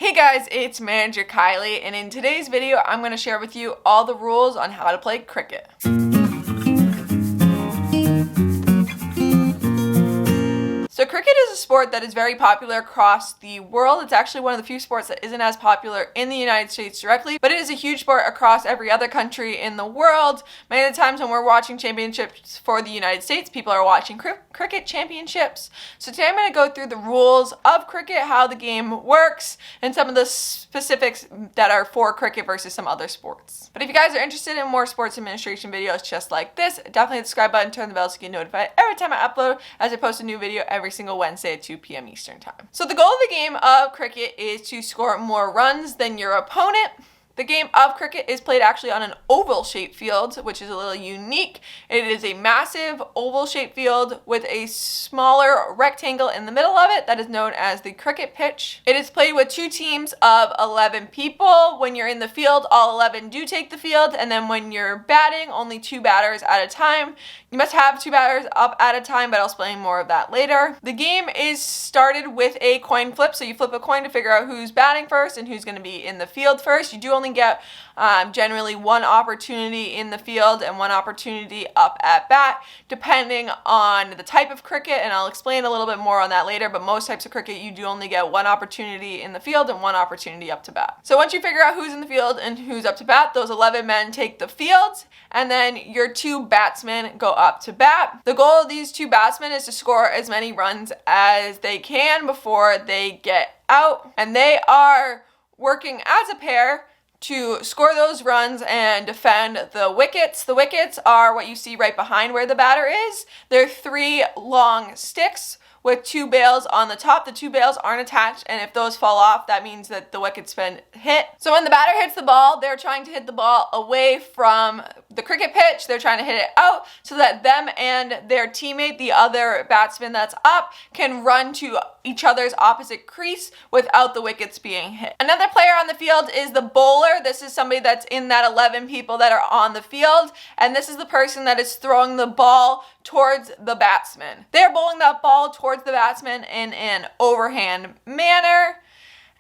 Hey guys, it's Manager Kylie, and in today's video, I'm going to share with you all the rules on how to play cricket. So cricket is a sport that is very popular across the world. It's actually one of the few sports that isn't as popular in the United States directly, but it is a huge sport across every other country in the world. Many of the times when we're watching championships for the United States, people are watching cricket championships. So today I'm going to go through the rules of cricket, how the game works, and some of the specifics that are for cricket versus some other sports. But if you guys are interested in more sports administration videos just like this, definitely hit the subscribe button, turn the bell so you get notified every time I upload, as I post a new video every single Wednesday at 2 p.m. Eastern Time. So the goal of the game of cricket is to score more runs than your opponent. The game of cricket is played actually on an oval-shaped field, which is a little unique. It is a massive oval-shaped field with a smaller rectangle in the middle of it that is known as the cricket pitch. It is played with two teams of 11 people. When you're in the field, all 11 do take the field, and then when you're batting, only two batters at a time. You must have two batters up at a time, but I'll explain more of that later. The game is started with a coin flip, so you flip a coin to figure out who's batting first and who's going to be in the field first. You do only get generally one opportunity in the field and one opportunity up at bat, depending on the type of cricket, and I'll explain a little bit more on that later, but most types of cricket you do only get one opportunity in the field and one opportunity up to bat. So once you figure out who's in the field and who's up to bat, those 11 men take the field, and then your two batsmen go up to bat. The goal of these two batsmen is to score as many runs as they can before they get out, and they are working as a pair to score those runs and defend the wickets. The wickets are what you see right behind where the batter is. They're three long sticks with two bails on the top. The two bails aren't attached, and if those fall off, that means that the wicket's been hit. So when the batter hits the ball, they're trying to hit the ball away from the cricket pitch. They're trying to hit it out so that them and their teammate, the other batsman that's up, can run to each other's opposite crease without the wickets being hit. Another player on the field is the bowler. This is somebody that's in that 11 people that are on the field, and this is the person that is throwing the ball towards the batsman. They're bowling that ball towards the batsman in an overhand manner,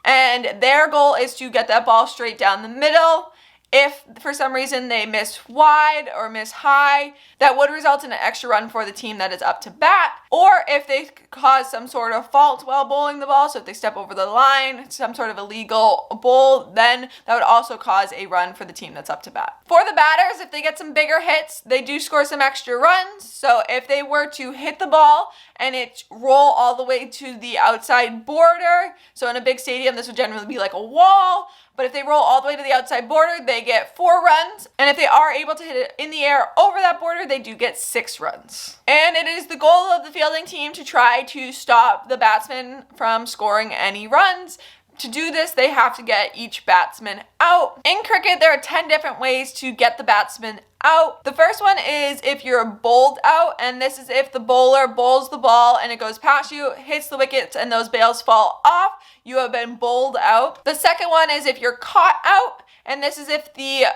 and their goal is to get that ball straight down the middle. If for some reason they miss wide or miss high, that would result in an extra run for the team that is up to bat. Or if they cause some sort of fault while bowling the ball, so if they step over the line, some sort of illegal bowl, then that would also cause a run for the team that's up to bat. For the batters, if they get some bigger hits, they do score some extra runs. So if they were to hit the ball and it roll all the way to the outside border, so in a big stadium, this would generally be like a wall, but if they roll all the way to the outside border, they get 4 runs. And if they are able to hit it in the air over that border, they do get 6 runs. And it is the goal of the fielding team to try to stop the batsman from scoring any runs. To do this, they have to get each batsman out. In cricket, there are 10 different ways to get the batsman out. The first one is if you're bowled out, and this is if the bowler bowls the ball and it goes past you, hits the wickets, and those bails fall off. You have been bowled out. The second one is if you're caught out, and this is if the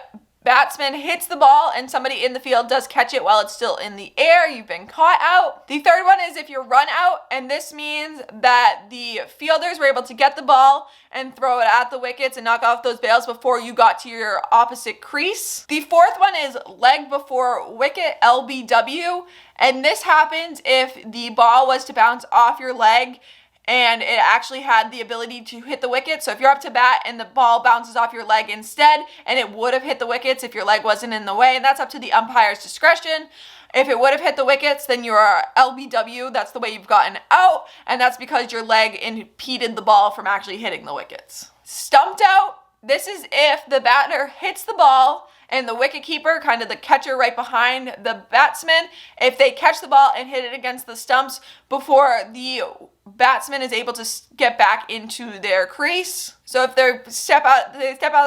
batsman hits the ball and somebody in the field does catch it while it's still in the air. You've been caught out. The third one is if you're run out, and this means that the fielders were able to get the ball and throw it at the wickets and knock off those bails before you got to your opposite crease. The fourth one is leg before wicket, LBW, and this happens if the ball was to bounce off your leg and it actually had the ability to hit the wicket. So if you're up to bat and the ball bounces off your leg instead, and it would have hit the wickets if your leg wasn't in the way, and that's up to the umpire's discretion. If it would have hit the wickets, then you're LBW, that's the way you've gotten out, and that's because your leg impeded the ball from actually hitting the wickets. Stumped out, this is if the batter hits the ball and the wicketkeeper, kind of the catcher right behind the batsman, if they catch the ball and hit it against the stumps before the batsman is able to get back into their crease. So if they step out of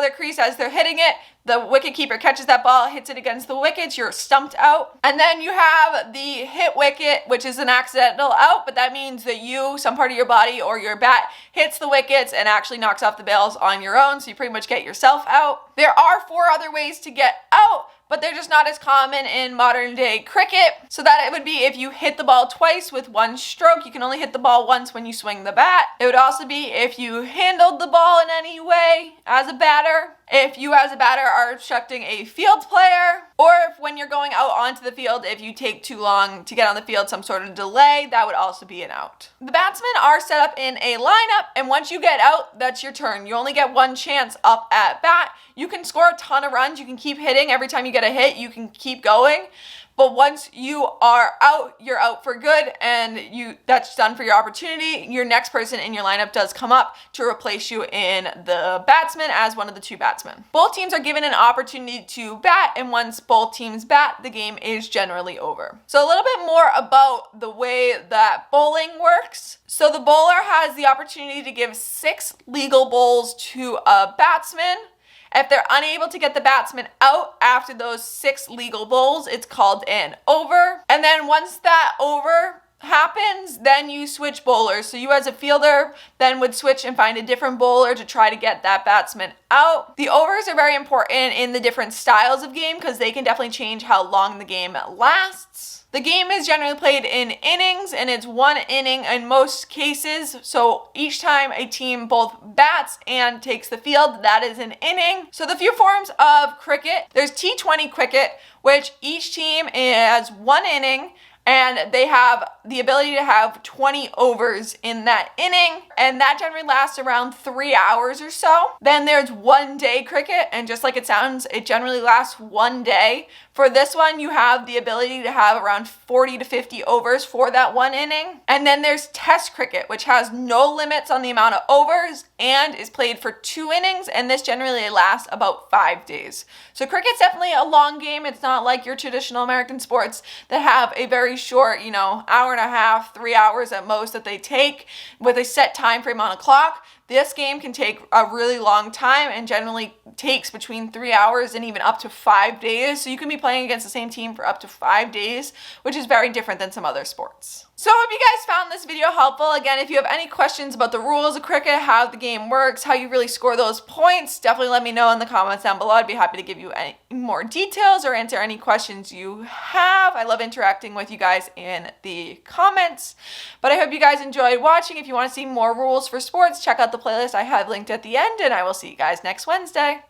their crease as they're hitting it, the wicketkeeper catches that ball, hits it against the wickets, you're stumped out. And then you have the hit wicket, which is an accidental out, but that means that some part of your body or your bat hits the wickets and actually knocks off the bails on your own, so you pretty much get yourself out. There are 4 other ways to get out, but they're just not as common in modern day cricket. So that it would be if you hit the ball twice with one stroke, you can only hit the ball once when you swing the bat. It would also be if you handled the ball in any way as a batter, if you as a batter are obstructing a field player, or if when you're going out onto the field, if you take too long to get on the field, some sort of delay, that would also be an out. The batsmen are set up in a lineup, and once you get out, that's your turn. You only get one chance up at bat. You can score a ton of runs. You can keep hitting. Every time you get a hit, you can keep going. But once you are out, you're out for good, and that's done for your opportunity. Your next person in your lineup does come up to replace you in the batsman as one of the two batsmen. Both teams are given an opportunity to bat, and once both teams bat, the game is generally over. So a little bit more about the way that bowling works. So the bowler has the opportunity to give 6 legal bowls to a batsman. If they're unable to get the batsman out after those 6 legal bowls, it's called an over. And then once that over happens, then you switch bowlers. So you as a fielder then would switch and find a different bowler to try to get that batsman out. The overs are very important in the different styles of game because they can definitely change how long the game lasts. The game is generally played in innings, and it's 1 inning in most cases. So each time a team both bats and takes the field, that is an inning. So the few forms of cricket, there's T20 cricket, which each team has 1 inning, and they have the ability to have 20 overs in that inning, and that generally lasts around 3 hours or so. Then there's 1 day cricket, and just like it sounds, it generally lasts 1 day. For this one, you have the ability to have around 40 to 50 overs for that 1 inning. And then there's Test cricket, which has no limits on the amount of overs and is played for 2 innings, and this generally lasts about 5 days. So cricket's definitely a long game. It's not like your traditional American sports that have a very short, hour and a half, 3 hours at most that they take with a set time frame on a clock. This game can take a really long time and generally takes between 3 hours and even up to 5 days. So you can be playing against the same team for up to 5 days, which is very different than some other sports. So I hope you guys found this video helpful. Again, if you have any questions about the rules of cricket, how the game works, how you really score those points, definitely let me know in the comments down below. I'd be happy to give you any more details or answer any questions you have. I love interacting with you guys in the comments. But I hope you guys enjoyed watching. If you want to see more rules for sports, check out the playlist I have linked at the end, and I will see you guys next Wednesday.